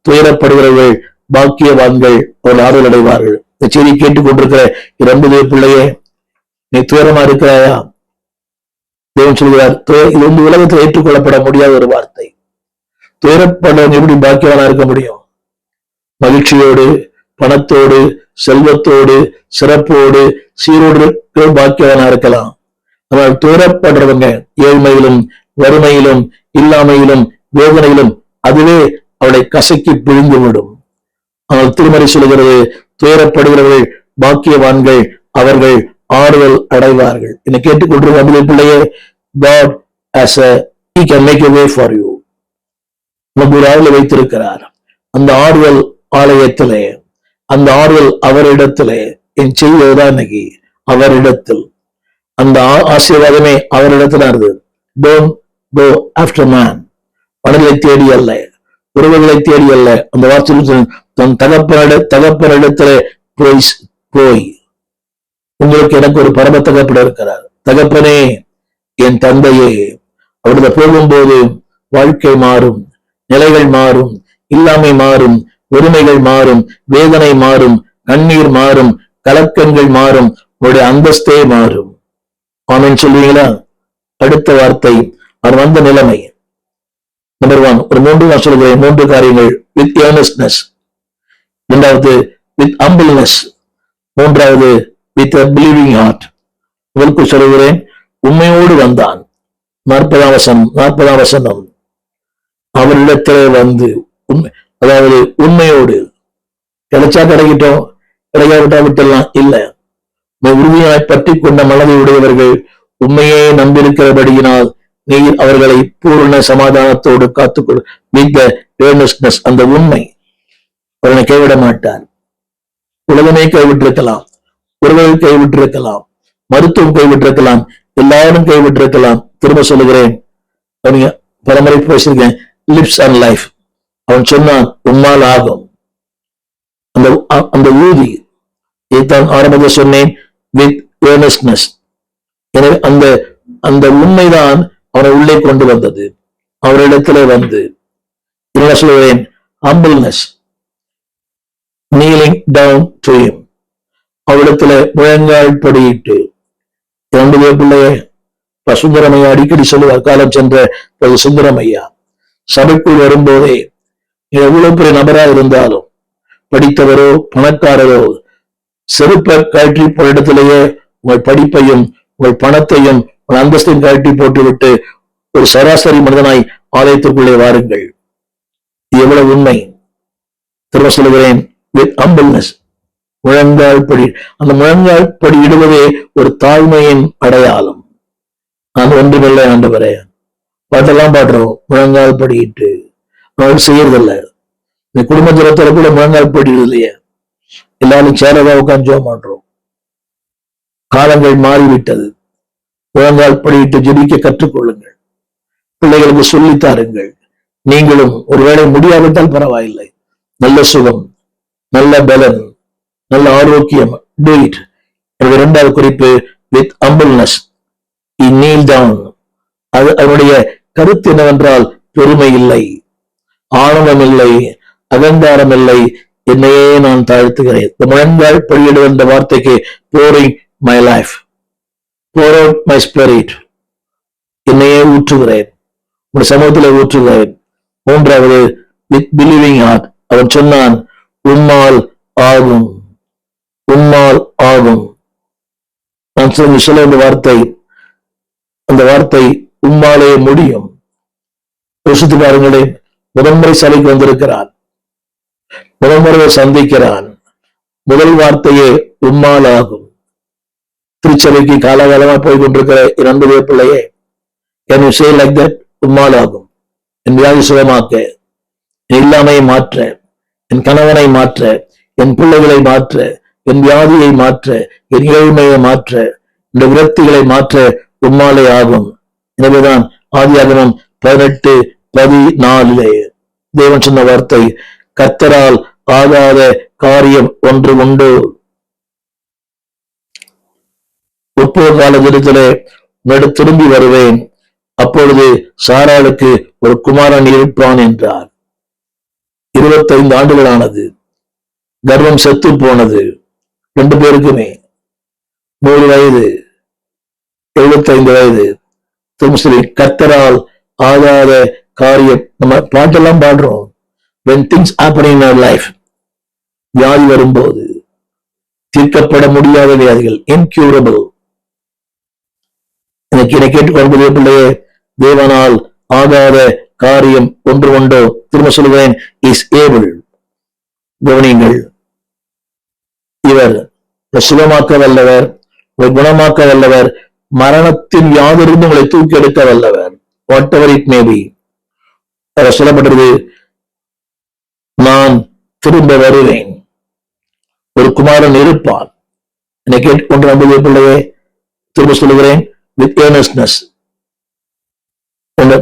துயரப்படுகிறவர்கள் பாக்கியவான்கள், அவர்கள் ஆறுதல் அடைவார்கள். இந்த செய்தி கேட்டுக் கொண்டிருக்கிற இரண்டு பிள்ளையே, நீ துயரமா இருக்கிறாயா? தேவன் சொல்கிறார், இது வந்து உலகத்தில் ஏற்றுக்கொள்ளப்பட முடியாத ஒரு வார்த்தை. துயரப்படவன் எப்படி பாக்கியவானா இருக்க முடியும்? மகிழ்ச்சியோடு, பணத்தோடு, செல்வத்தோடு, சிறப்போடு, சீரோடு பாக்கியவானா இருக்கலாம். ஆனால் துயரப்படுறவங்க ஏழ்மையிலும், வறுமையிலும், இல்லாமையிலும், வேதனையிலும் அதுவே அவளை கசக்கி பிழிந்து விடும். ஆனால் திருமறை சொல்கிறது, துயரப்படுகிறவர்கள் பாக்கியவான்கள், அவர்கள் ஆறுதல் அடைவார்கள். என்னை கேட்டுக்கொண்டிருக்கிற பிள்ளையே, God as He can make a way for you. ஒரு ஆறுதல் வைத்திருக்கிறார். அந்த ஆறுதல் ஆலயத்திலே, அந்த ஆறுதல் அவரிடத்திலே. என் செய்வதுதான் இன்னைக்கு அவரிடத்தில், அந்த ஆசீர்வாதமே அவரிடத்துல இருந்து. Don't go after man. மனதை தேடி அல்ல, உறவுகளை தேடி அல்ல. அந்த வார்த்தை தன் தகப்பனிடத்திலே போய், உங்களுக்கு எனக்கு ஒரு பரம தகப்பன் இருக்கிறார். தகப்பனே, என் தந்தையே. அவருடைய போகும்போது வாழ்க்கை மாறும், நிலைகள் மாறும், இல்லாமை மாறும், உரிமைகள் மாறும், வேதனை மாறும், கண்ணீர் மாறும், கலக்கங்கள் மாறும், உங்களுடைய அந்தஸ்தே மாறும். ஆமென் சொல்வீங்களா? அடுத்த வார்த்தை, அவர் வந்த நிலைமை. நம்பர் 1, ஒரு 3 நான் சொல்கிறேன், 3 காரியங்கள். வித் earnestness, 2வது வித் humbleness, 3வது வித் a believing heart. உங்களுக்கு சொல்கிறேன், உண்மையோடு வந்தான். 40ஆம் வசனம், அவரிடத்திலே வந்து அதாவது உண்மையோடு. கிடைச்சா கிடைக்கட்டும், கிடைக்காவிட்டா விட்டெல்லாம் இல்ல. உறுதியாய் பற்றி கொண்ட மனதை உடையவர்கள் உண்மையே நம்பியிருக்கிறபடியினால் நீர் அவர்களை பூர்ண சமாதானத்தோடு காத்துக்கொள். வித் earnestness, அந்த உண்மை. அவர்களை கைவிட மாட்டார். உலகமே கைவிட்டிருக்கலாம், உறவுகள் கைவிட்டிருக்கலாம், மருத்துவம் கைவிட்டிருக்கலாம், எல்லாரும் கைவிட்டிருக்கலாம். திரும்ப சொல்லுகிறேன், பலமுறை பேசியிருக்கேன், லிப்ஸ் அண்ட் லைஃப். அவன் சொன்னான், உம்மால் ஆகும். அந்த ஊதி இதைத்தான் ஆரம்பத்தில் சொன்னேன், வித் earnestness. எனவே அந்த உண்மைதான் அவனை உள்ளே கொண்டு வந்தது. அவரிடத்திலே வந்து என்ன சொல்லுவேன், humbleness, kneeling down to him. அவரிடத்துல முழங்கால் படியிட்டு. 2 பிள்ளையே, சுந்தரமையா அடிக்கடி சொல்லுவார், காலம் சென்ற சுந்தரமையா, சபைக்குள் வரும்போதே எவ்வளவு பெரிய நபரா இருந்தாலும், படித்தவரோ பணக்காரரோ, செருப்பை கழற்றி இடத்திலேயே உங்கள் படிப்பையும் உங்கள் பணத்தையும் உங்கள் அந்தஸ்தையும் கழட்டி போட்டுவிட்டு ஒரு சராசரி மனிதனாய் ஆலயத்திற்குள்ளே வாருங்கள். எவ்வளவு உண்மை! திரும்ப சொல்லுகிறேன், வித் humbleness, முழங்கால் படி. அந்த முழங்கால் படி இடுவதே ஒரு தாழ்மையின் அடையாளம். நான் ஒன்றுமில்லை ஆண்டவரே, பாட்டெல்லாம் பாடுறோம், முழங்கால் படிட்டு அவர்கள் செய்யறதில்ல. இந்த குடும்பத்தில கூட முழங்கால் படி இல்லையே, எல்லாரும் சேரதா உட்காந்து ஜெபம் பண்றோம். காலங்கள் மாறிவிட்டது. முழங்கால் படிட்டு ஜெபிக்க கற்றுக்கொள்ளுங்கள். பிள்ளைகளுக்கு சொல்லித்தாருங்கள். நீங்களும் ஒருவேளை முடியாவிட்டால் பரவாயில்லை, நல்ல சுகம், நல்ல பலன், நல்ல ஆரோக்கியம். Do it. 2வது குறிப்பு, with humbleness, he kneel down. அவருடைய கருத்து என்னவென்றால், பெருமை இல்லை, ஆணவம் இல்லை, அகங்காரம் இல்லை, என்னையே நான் தாழ்த்துகிறேன். இந்த முழங்கால் படியிடுகிற என்ற வார்த்தைக்கு pouring my life, pour out my spirit, என்னையே ஊற்றுகிறேன், உங்கள் சமூகத்தில் ஊற்றுகிறேன். 3வது வித் believing heart. அவன் சொன்னான், உம்மால் ஆகும், உம்மால் ஆகும். நான் சொல்ல இந்த வார்த்தை, அந்த வார்த்தை உம்மாலே முடியும். யோசித்து பாருங்களேன், முதன்முறை சபைக்கு வந்திருக்கிறான், முதன்முறை சந்திக்கிறான், முதல் வார்த்தையே உம்மால் ஆகும். திருச்சபைக்கு காலகாலமா போய் கொண்டிருக்கிற 2 பிள்ளையே, can you say like that? உம்மால் ஆகும். என் வியாதி சுகமாக்க, என் இல்லாமையை மாற்ற, என் கணவனை மாற்ற, என் பிள்ளைகளை மாற்ற, என் வியாதியை மாற்ற, என் ஏழ்மையை மாற்ற, இந்த விரக்திகளை மாற்ற உம்மாலே ஆகும். எனவேதான் ஆதியாகமம் 18:14 தேவன் சொன்ன வார்த்தை, கர்த்தரால் ஆகாத காரியம் ஒன்று உண்டு. முற்போர் கால தினத்திலே உன்னிடம் திரும்பி வருவேன், அப்பொழுது சாராளுக்கு ஒரு குமாரன் இருப்பான் என்றார். 25 ஆண்டுகள் ஆனது. கர்வம் செத்து போனது. 2 பேருக்குமே 100 வயது, 75 வயது. கர்த்தரால் ஆகாத காரியம். நம்ம பாட்டெல்லாம் பாடுறோம். when things happen in our life, வியாதி வரும்போது, தீர்க்கப்பட முடியாத வியாதிகள், incurable. எனக்கு இதை கேட்டுக்கொள்வது பிள்ளையே, தேவனால் ஆகாத காரியம் ஒன்று உண்டோ? திரும்ப சொல்கிறேன், இஸ் ஏபிள். கவனியுங்கள், இவர் சுகமாக்க வல்லவர், குணமாக்க வல்லவர், மரணத்தின் யாதிலிருந்து உங்களை தூக்கி எடுக்க வல்லவர். What ever it may be. சொல்லப்பட்டது, நான் திரும்ப வருவேன், ஒரு குமாரன் இருப்பான். என்னை கேட்டுக்கொண்டு நம்புகிற பிள்ளையே, திரும்ப சொல்லுகிறேன், with earnestness,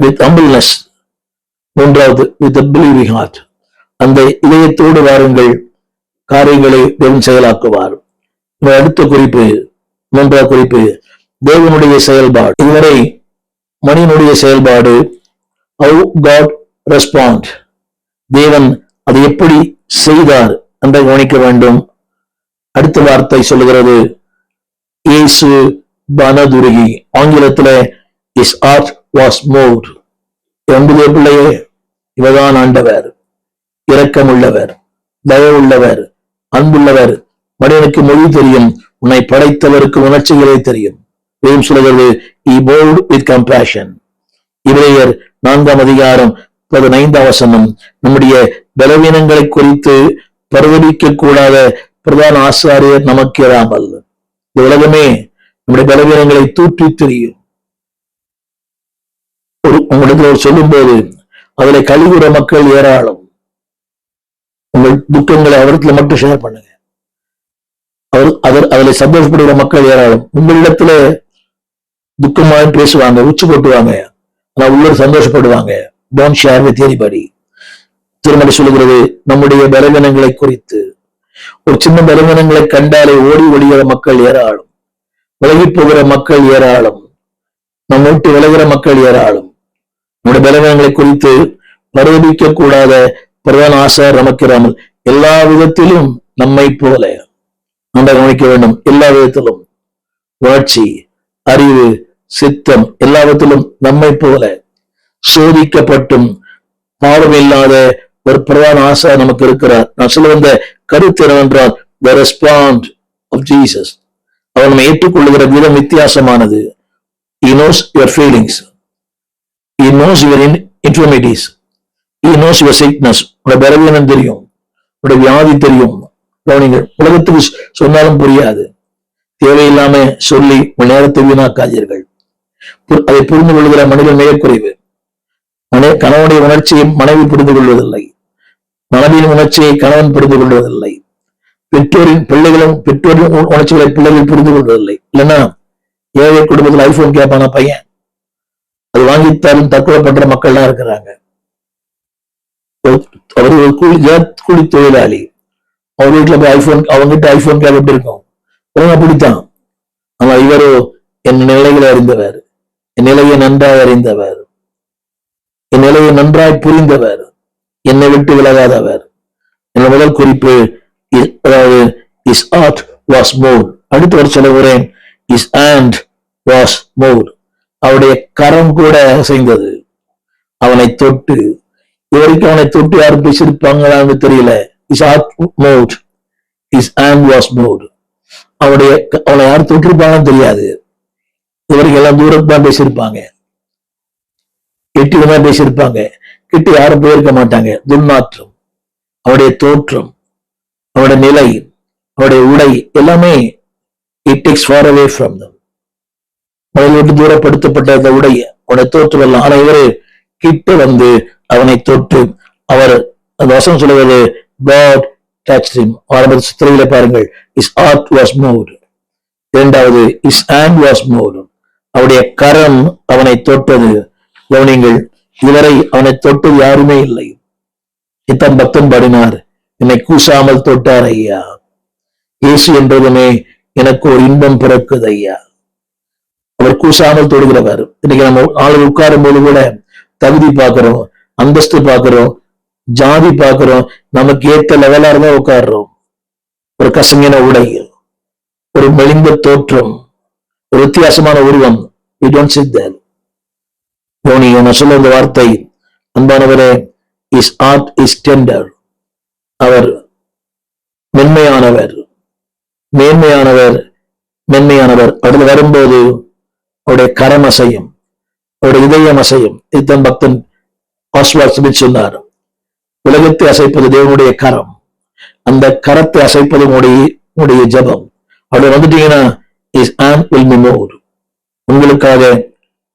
with humbleness. 3வது, with a believing heart. அந்த இதயத்தோடு வாருங்கள், காரியங்களை தேவன் செயலாக்குவார். அடுத்த குறிப்பு, 3வது குறிப்பு, தேவனுடைய செயல்பாடு. இதுவரை மனிதனுடைய செயல்பாடு, how God respond, தேவன் அதை எப்படி செய்தார் என்பதை கவனிக்க வேண்டும். அடுத்த வார்த்தை சொல்லுகிறது, இயேசு மனதுருகி. ஆங்கிலத்திலே his heart was moved. என்பதே பிள்ளையே, இவதான் ஆண்டவர், இரக்கமுள்ளவர், தயவுள்ளவர், அன்புள்ளவர். மனிதனுக்கு மொழி தெரியும், உன்னை படைத்தவருக்கு உணர்ச்சிகளே தெரியும். வேதம் சொல்லுகிறது, he moved with compassion. எபிரேயர் 4ஆம் அதிகாரம் 15ஆம் வசனம், நம்முடைய பலவீனங்களை குறித்து பரிதபிக்க கூடாத பிரதான ஆசாரியர் நமக்கு இராமல். இந்த உலகமே நம்முடைய பலவீனங்களை தூற்றி தெரியும். உங்களுக்கு சொல்லும் போது அதில் கழிவுற மக்கள் ஏராளம். உங்கள் துக்கங்களை அவர்களை மட்டும் ஷேர் பண்ணுங்க. அதில் சந்தோஷப்படுகிற மக்கள் ஏராளம். உங்களிடத்துல துக்கமாக பேசுவாங்க, உச்சி போட்டுவாங்க, ஆனா உள்ளூர் சந்தோஷப்படுவாங்க. Don't share with anybody. திருமணம் சொல்லுகிறது, நம்முடைய பலவீனங்களை குறித்து. ஒரு சின்ன பலவீனங்களை கண்டாலே ஓடி ஒளிகிற மக்கள் ஏராளம், விலகி போகிற மக்கள் ஏராளம், நம்ம விட்டு விலகிற மக்கள் ஏராளம். நம்முடைய பலவீனங்களை குறித்து பரிதபிக்க கூடாத பிரதான ஆசாரியர் நமக்கு இராமல். எல்லா விதத்திலும் நம்மை போல நம்ம கவனிக்க வேண்டும். எல்லா விதத்திலும் வளர்ச்சி, அறிவு, சித்தம், எல்லாவற்றிலும் நம்மை போல சோதிக்கப்பட்டும் பாவமில்லாத ஒரு பிரதான ஆசாரியர் நமக்கு இருக்கிறார். நான் சொல்ல வந்த கருத்து என்னவென்றால், the response of Jesus. அவர் நம்ம ஏற்றுக்கொள்ளுகிற விதம் வித்தியாசமானது. He knows your feelings. He knows your infirmities. He knows your sickness. உடைய பலவீனம் தெரியும், உடைய வியாதி தெரியும். கவனிங்கள், உலகத்துக்கு சொன்னாலும் புரியாது. தேவையில்லாம சொல்லி உங்கள் நேரத்தை வீணாக்காதீர்கள். அதை புரிந்து கொள்கிற மனிதன் மிக குறைவு. கணவனுடைய உணர்ச்சியை மனைவி புரிந்து கொள்வதில்லை, மனைவியின் உணர்ச்சியை கணவன் புரிந்து கொள்வதில்லை, பெற்றோரின் உணர்ச்சிகளை பிள்ளைகள் புரிந்து கொள்வதில்லை. இல்லைன்னா ஏழை குடும்பத்தில் ஐபோன் கேட்பான பையன், அது வாங்கித்தாலும் தற்கொலை பண்ற மக்கள் எல்லாம் இருக்கிறாங்க. அவர் ஒரு கூலி தொழிலாளி, அவர் வீட்டுல போய் ஐபோன், அவங்ககிட்ட ஐபோன் கேப் எப்படி இருக்கும்? அப்படித்தான். ஆனா இவரோ என் நிலைகளை அறிந்தவர், என் நிலையை நன்றாக அறிந்தவர், என் நிலையை நன்றாய் புரிந்தவர், என்னை விட்டு விலகாதவர். என் முதல் குறிப்பு, அதாவது his heart was moved. அடுத்து வர சொல்லுகிறேன், his hand was moved. அவருடைய கரம் கூட அசைந்தது. அவனை தொட்டு, இதுவரைக்கும் அவனை தொட்டு யாரும் பேசியிருப்பாங்களான்னு தெரியல. his heart moved, his hand was moved. அவனை யாரும் தொட்டிருப்பாங்கன்னு தெரியாது. இதுவரைக்கும் எல்லாம் தூரத்தான் பேசியிருப்பாங்க, எட்டிதான் பேசியிருப்பாங்க, கிட்ட யாரும் போயிருக்க மாட்டாங்க. துர்நாற்றம், அவருடைய தோற்றம், அவருடைய நிலை, அவருடைய உடை எல்லாமே it takes far away from them. அவனை விட்டு தூரப்படுத்தப்பட்ட அந்த உடைய, அவனுடைய தோற்றம் எல்லாம். ஆனா இவரு கிட்ட வந்து அவனை தொட்டு, அவர் அந்த வசனம் சொல்லுவது, God touched him. ஆரம்ப சித்திரையில பாருங்கள், his heart was moved. இரண்டாவது, his hand was moved. அவருடைய கரம் அவனை தொட்டது. கவனிங்கள், இதுவரை அவனை தொட்டது யாருமே இல்லை. இத்தன் பக்தன் பாடினார், என்னை கூசாமல் தொட்டார் ஐயா. இயேசு என்றதுமே எனக்கு ஒரு இன்பம் பிறக்குது ஐயா. அவர் கூசாமல் தொடுகிறவர். இன்னைக்கு நம்ம ஆளு உட்காரும் போது கூட தகுதி பார்க்கிறோம், அந்தஸ்து பார்க்கிறோம், ஜாதி பார்க்கிறோம், நமக்கு ஏற்ற லெவலா இருந்தா உட்காடுறோம். ஒரு கசங்கின உடை, ஒரு மெலிந்த தோற்றம், ஒரு வித்தியாசமான உருவம். We don't sit there. சொல்ல இந்த வார்த்தை, அன்பானவரே, இஸ் ஆர்ட் இஸ் டெண்டர். அவர் மென்மையானவர், மேன்மையானவர், மென்மையானவர். அடுத்து வரும்போது அவருடைய கரம் அசையும், அவருடைய இதயம் அசையும். இத்தன் பக்தன் ஆஸ்வால்ட் ஸ்மித் சொன்னார், உலகத்தை அசைப்பது தேவனுடைய கரம், அந்த கரத்தை அசைப்பது உங்களுடைய ஜபம். அப்படி வந்துட்டீங்கன்னா is on will be more. உங்களுக்காக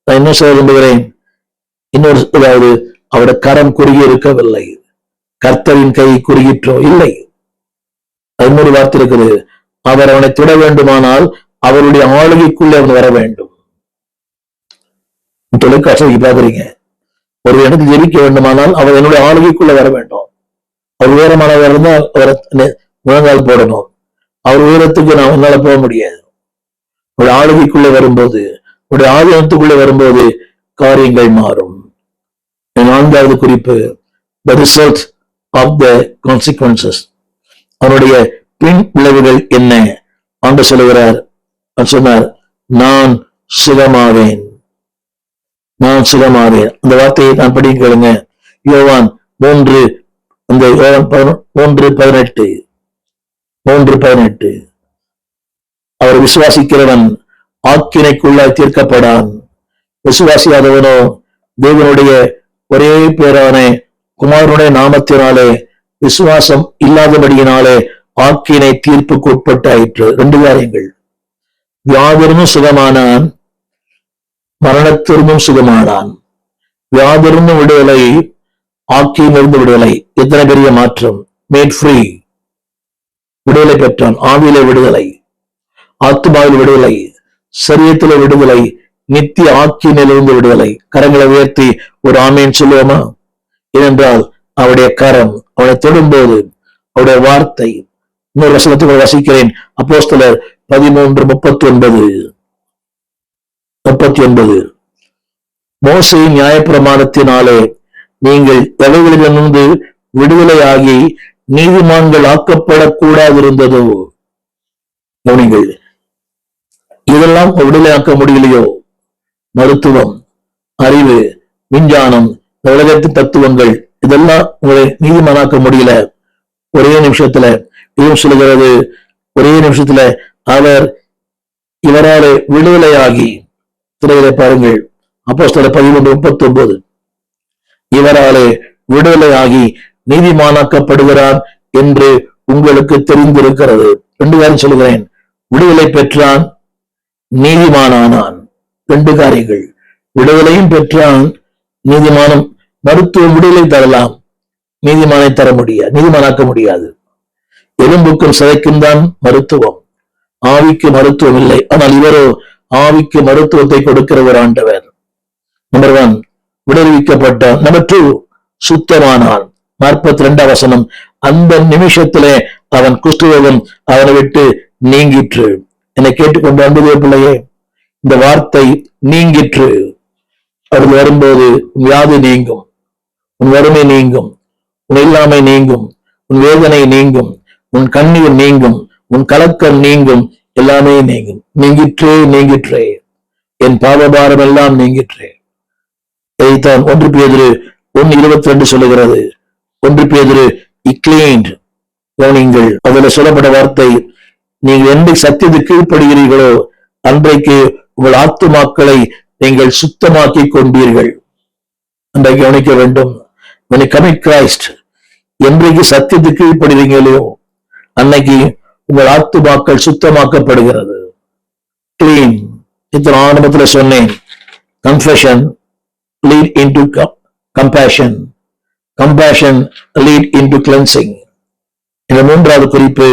நான் என்ன சொல்ல விரும்புகிறேன், இன்னொரு அதாவது அவருடைய கரம் குறுகி இருக்கவில்லை, கர்த்தரின் கை குறுகிற்றோ இல்லை. இன்னொரு வார்த்தை இருக்குது, அவர் அவனை தொட வேண்டுமானால் அவருடைய ஆளுகைக்குள்ளே அவன் வர வேண்டும். தொலைக்காட்சி பாக்குறீங்க, ஒரு இடத்துல ஜெபிக்க வேண்டுமானால் அவர் என்னுடைய ஆளுகைக்குள்ள வர வேண்டும். அவர் உயரமானவர் இருந்தா அவரை முழங்கால் போடணும். அவர் உயரத்துக்கு நான் என்னால போக முடியாது. ஒரு ஆளுகைக்குள்ளே வரும்போது, ஒரு ஆதினத்துக்குள்ளே வரும்போது காரியங்கள் மாறும். நான்காவது குறிப்பு, the result of the consequences. அவருடைய பின் விளைவுகள் என்ன? ஆண்டு சொல்லுகிறார், சொன்னார், நான் சுகமாவேன், நான் சுகமாவேன். அந்த வார்த்தையை நான் படிக்க கேளுங்க. யோவான் 3:18. அவர் விசுவாசிக்கிறவன் ஆக்கினைக்குள்ளாய் தீர்க்கப்படான், விசுவாசியாதவனோ தேவனுடைய ஒரே பேரான குமாரனுடைய நாமத்தினாலே விசுவாசம் இல்லாதபடியினாலே ஆக்கினை தீர்ப்புக்கு உட்பட்டாயிற்று. 2 காரியங்கள், வியாதிருந்தும் சுகமானான், மரணத்திலிருந்தும் சுகமானான். வியாதிருந்தும் விடுதலை, ஆக்கியிலிருந்து விடுதலை. எத்தனை பெரிய மாற்றம்! மேட் ஃப்ரீ, விடுதலை பெற்றான். ஆவியிலே விடுதலை, ஆத்மாவில் விடுதலை, சரீரத்திலே விடுதலை, நித்திய ஆக்கியிலிருந்து விடுதலை. கரங்களை உயர்த்தி ஒரு ஆமேன் சொல்லுவோமா? ஏனென்றால் அவருடைய கரம் அவனை தொடும்போது, அவருடைய வார்த்தை. இன்னொரு வசனத்துக்கு வசிக்கிறேன், அப்போஸ்தலர் 13:39. மோசேயின் நியாயப்பிரமாணத்தினாலே நீங்கள் எவைகளிலிருந்து விடுதலையாகி நீதிமான்கள் ஆக்கப்படக்கூடாது இருந்ததோ. கவனிங்கள், இதெல்லாம் விடுதலையாக்க முடியலையோ? மருத்துவம், அறிவு, விஞ்ஞானம், உலகத்தின் தத்துவங்கள், இதெல்லாம் உங்களை நீதிமானாக்க முடியல. ஒரே நிமிஷத்துல இதுவும் சொல்லுகிறது, ஒரே நிமிஷத்துல அவர் இவராலே விடுதலையாகி, திரையில பாருங்கள், அப்போஸ்தலர் 13:39, இவராலே விடுதலையாகி நீதிமானாக்கப்படுகிறான் என்று உங்களுக்கு தெரிந்திருக்கிறது. 2 காரியம் சொல்லுகிறேன், விடுதலை பெற்றான், நீதிமானானான். 2 காரியங்கள், விடுதலையும் பெற்றான், நீதிமானம். மருத்துவ விடுதலை தரலாம், நீதிமானை தர முடியாது, நீதிமானாக்க முடியாது. எலும்புக்கும் சிதைக்கும் தான் மருத்துவம், ஆவிக்கு மருத்துவம் இல்லை. ஆனால் இவரோ ஆவிக்கு மருத்துவத்தை கொடுக்கிற ஒரு ஆண்டவர். நம்பர் 1 விடுவிக்கப்பட்டான். நம்பர் 2 சுத்தமானான். 42 வசனம், அந்த நிமிஷத்திலே அவன் குஷ்டரோகம் அவனை விட்டு நீங்கிற்று. என்னை கேட்டுக்கொண்டு அன்புடைய பிள்ளையே, இந்த வார்த்தை நீங்கிற்று. அது வரும்போது உன் வியாதி நீங்கும், உன் வறுமை நீங்கும், உன் இல்லாமை நீங்கும், உன் வேதனை நீங்கும், உன் கண்ணீர் நீங்கும், உன் கலக்கம் நீங்கும், எல்லாமே நீங்கும். நீங்கிற்றே, என் பாவபாரம் எல்லாம் நீங்கிற்றே. இதைத்தான் 1 பேதுரு 1:22 சொல்லுகிறது. 1 பேதுரு இக்ளீன்ட். கவனிங்கள், அதுல சொல்லப்பட்ட வார்த்தை, நீங்கள் என்றைக்கு சத்தியத்துக்கு கீழ்ப்படுகிறீர்களோ அன்றைக்கு உங்கள் ஆத்துமாக்களை நீங்கள் சுத்தமாக்கி கொண்டீர்கள். அன்றைக்கு கவனிக்க வேண்டும். when you commit Christ, என்றைக்கு சத்தியத்துக்கு கீழ்ப்படுகிறீங்களோ அன்னைக்கு உங்கள் ஆத்துமாக்கள் சுத்தமாக்கப்படுகிறது. கிளீன். இத்தனை ஆரம்பத்தில் சொன்னேன், confession lead into compassion, compassion lead into cleansing. இந்த 3வது குறிப்பு,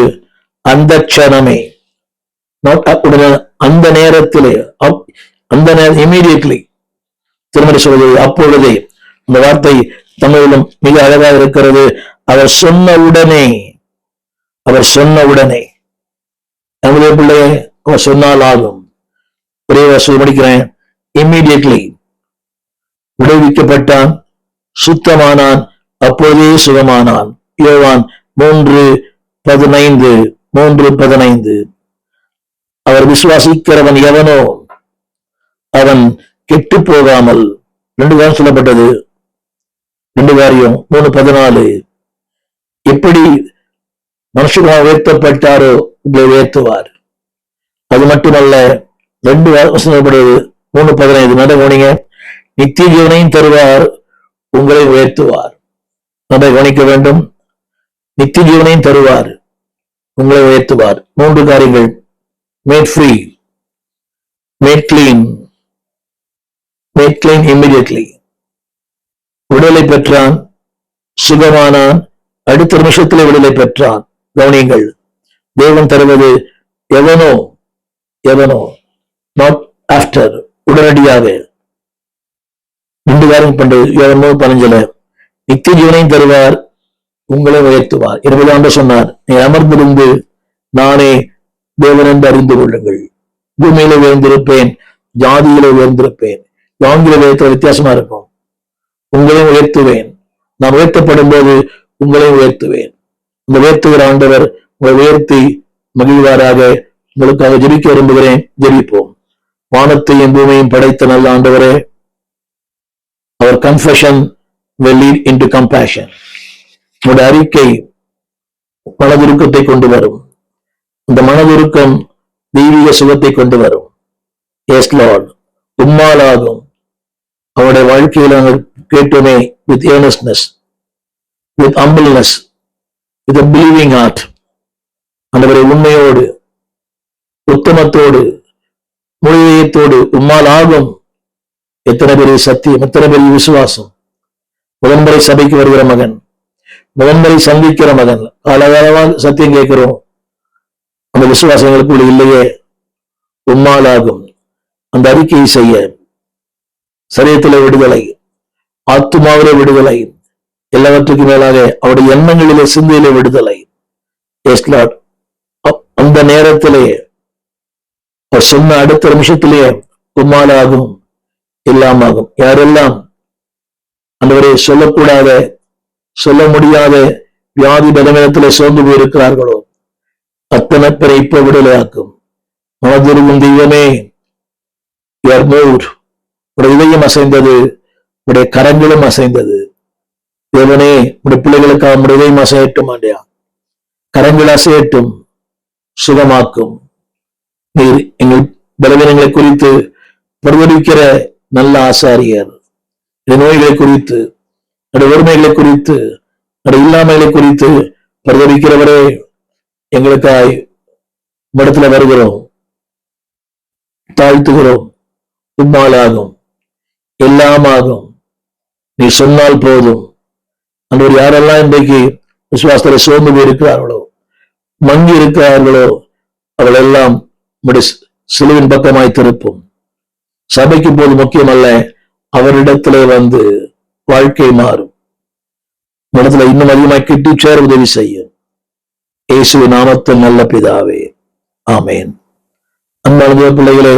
அந்த க்ஷணமே, அந்த நேரத்திலே, அந்த இமீடியட்லி. திருமணி சொல்வது அப்பொழுதே. அந்த வார்த்தை தமிழிலும் மிக அழகாக இருக்கிறது. அவர் சொன்ன உடனே, அவர் சொன்ன உடனே. நம்முடைய பிள்ளையை அவர் சொன்னால் ஆகும். ஒரே வாசல் முடிக்கிறேன். இம்மீடியட்லி விடுவிக்கப்பட்டான், சுத்தமானான், அப்போதே சுகமானான். யோவான் 3:15. அவர் விசுவாசிக்கிறவன் எவனோ அவன் கெட்டு போகாமல், 2 காரியம் சொல்லப்பட்டது, 2 காரியம் 3:14. எப்படி மனுஷமாக உயர்த்தப்பட்டாரோ உங்களை உயர்த்துவார். அது மட்டுமல்ல, 2 சொல்லப்படுவது 3:15 நடக்கவனிங்க. நித்திய ஜீவனையும் தருவார், உங்களை உயர்த்துவார். நம்ம கவனிக்க வேண்டும். நித்திய ஜீவனையும் தருவார், உங்களை உயர்த்துவார். 3 காரியங்கள்: made free, made clean, made clean immediately. விடுதலை பெற்றான், சுகமானான், அடுத்த நிமிஷத்திலே விடுதலை பெற்றான். கவனியங்கள், தேவன் தருவது எவனோ நாட் ஆஃப்டர், உடனடியாக. 2 காரியம் பண்றது. யோவான் 3:15 நித்திய ஜீவனையும் தருவார், உங்களை உயர்த்துவார். 20 சொன்னார், நீ அமர்ந்திருந்து நானே தேவன் என்று அறிந்து கொள்ளுங்கள். பூமியில உயர்ந்திருப்பேன், ஜாதியில உயர்ந்திருப்பேன். ஆங்கில வேதத்துல வித்தியாசமா இருக்கும். உங்களையும் உயர்த்துவேன். நான் உயர்த்தப்படும் போது உங்களையும் உயர்த்துவேன். இந்த உயர்த்துகிற ஆண்டவர் உங்களை உயர்த்தி மகிழ்வாராக. உங்களுக்காக ஜெபிக்க விரும்புகிறேன். ஜெபிப்போம். வானத்தையும் பூமியையும் படைத்த நல்ல ஆண்டவரே, அவர் confession will lead into compassion. உங்களுடைய அறிக்கை மனதுருக்கத்தை கொண்டு வரும். அந்த மனதுருக்கம் தெய்வீக சுகத்தை கொண்டு வரும். எஸ் லார்ட், உம்மாலாகும். அவருடைய வாழ்க்கையில் நாங்கள் கேட்டோமே, with earnestness, with humbleness, with a believing heart. ஆண்டவரை உண்மையோடு, உத்தமத்தோடு, முழுமையத்தோடு உம்மால் ஆகும். எத்தனை பெரிய சத்தியம், எத்தனை பெரிய விசுவாசம். முதன்முறை சபைக்கு வருகிற மகன், முதன்முறை சந்திக்கிற மகன், காலகாலமாக சத்தியம் கேட்கிறோம். அந்த விசுவாசங்களுக்குள்ள இல்லையே. உம்மால் ஆகும். அந்த அறிக்கையை செய்ய சரீரத்திலே விடுதலை, ஆத்துமாவிலே விடுதலை, எல்லாவற்றுக்கும் மேலாக அவருடைய எண்ணங்களிலே, சிந்தையிலே விடுதலை. எஸ் லார்ட், அந்த நேரத்திலே அவர் சொன்ன அடுத்த நிமிஷத்திலே உம்மாலாகும், எல்லாமாகும். யாரெல்லாம் அந்தவரை சொல்லக்கூடாத, சொல்ல முடியாத வியாதி பலவீனத்திலே சோர்ந்து போயிருக்கிறார்களோ அத்தனை பேரை இப்ப விடுதலையாக்கும். மனதுருகும் தெய்வமே, யார் மூர், உடைய இதயம் அசைந்தது, உடைய கரங்களும் அசைந்தது. தேவனே, உடைய பிள்ளைகளுக்காக உடைய இதயம் அசையட்டும். ஆண்டியா, கரங்கள் அசையட்டும், சுகமாக்கும். நீர் எங்கள் பலவீனங்களை குறித்து பரிதவிக்கிற நல்ல ஆசாரியர். நோய்களை குறித்து, வறுமைகளை குறித்து, இல்லாமைகளை குறித்து பரிதவிக்கிறவரே, எங்களுக்காய் இடத்துல வருகிறோம், தாழ்த்துகிறோம். உம்மாலாகும், எல்லாமாகும். நீ சொன்னால் போதும். அன்று யாரெல்லாம் இன்றைக்கு விசுவாசத்துல சோர்ந்து போயிருக்கிறார்களோ, மங்கி இருக்கிறார்களோ, அவள் எல்லாம் சிலுவின் பக்கமாய் திருப்பும். சபைக்கு போது முக்கியமல்ல, அவரிடத்திலே வந்து வாழ்க்கை மாறும். இடத்துல இன்னும் அதிகமாய் கிட்டி சேர உதவி செய்யும். இயேசுவின் நாமத்தில் நல்ல பிதாவே, ஆமேன். அன்பான பிள்ளைகளே,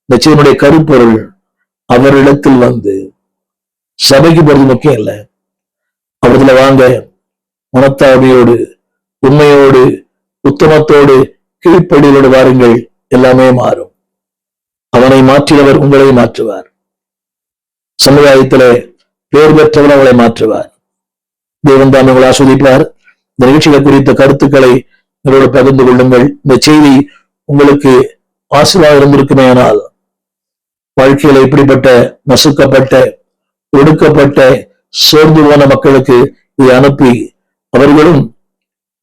நிச்சயமுடைய கருப்பொருள் அவரிடத்தில் வந்து சபைக்கு போறது முக்கியம் இல்லை. அவரிடத்துல வாங்க, மனத்தாழ்மையோடு, உண்மையோடு, உத்தமத்தோடு, கீழ்ப்படியோடு வாருங்கள். எல்லாமே மாறும். அவனை மாற்றினவர் உங்களை மாற்றுவார். சமுதாயத்திலே பேர் பெற்றவர் அவளை மாற்றுவார். தேவன் தான் உங்களை ஆஸ்வதிப்பார். இந்த நிகழ்ச்சிகள் குறித்த கருத்துக்களை உங்களோடு பகிர்ந்து கொள்ளுங்கள். இந்த செய்தி உங்களுக்கு ஆசீர்வாதம் இருந்திருக்குமே ஆனால், வாழ்க்கையில இப்படிப்பட்ட நசுக்கப்பட்ட, ஒடுக்கப்பட்ட, சோர்ந்து போன மக்களுக்கு இதை அனுப்பி அவர்களும்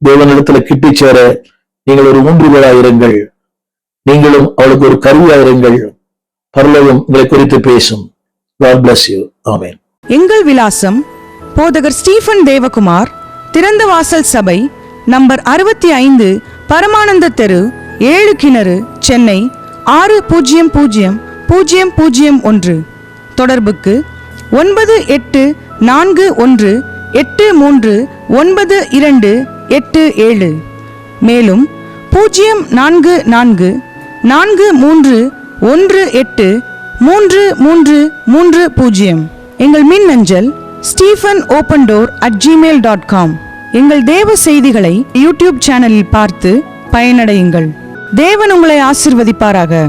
தேவனிடத்துல கிட்டி சேர நீங்கள் ஒரு ஊன்றுகோலாயிருங்கள். நீங்களும் அவளுக்கு ஒரு கருவியாயிருங்கள். பரலோகம் உங்களை குறித்து பேசும். God bless you. ஆமென். எங்கள் விலாசம்: போதகர் ஸ்டீபன் தேவகுமார், திறந்த வாசல் சபை, நம்பர் 65, பரமானந்த தெரு, 7 கிணறு, சென்னை 600001. தொடர்புக்கு 9841839287. மேலும் 04443 183330. எங்கள் மின் அஞ்சல் stephenopendoor@gmail.com. எங்கள் தேவ செய்திகளை யூடியூப் சேனலில் பார்த்து பயனடையுங்கள். தேவன் உங்களை ஆசிர்வதிப்பாராக.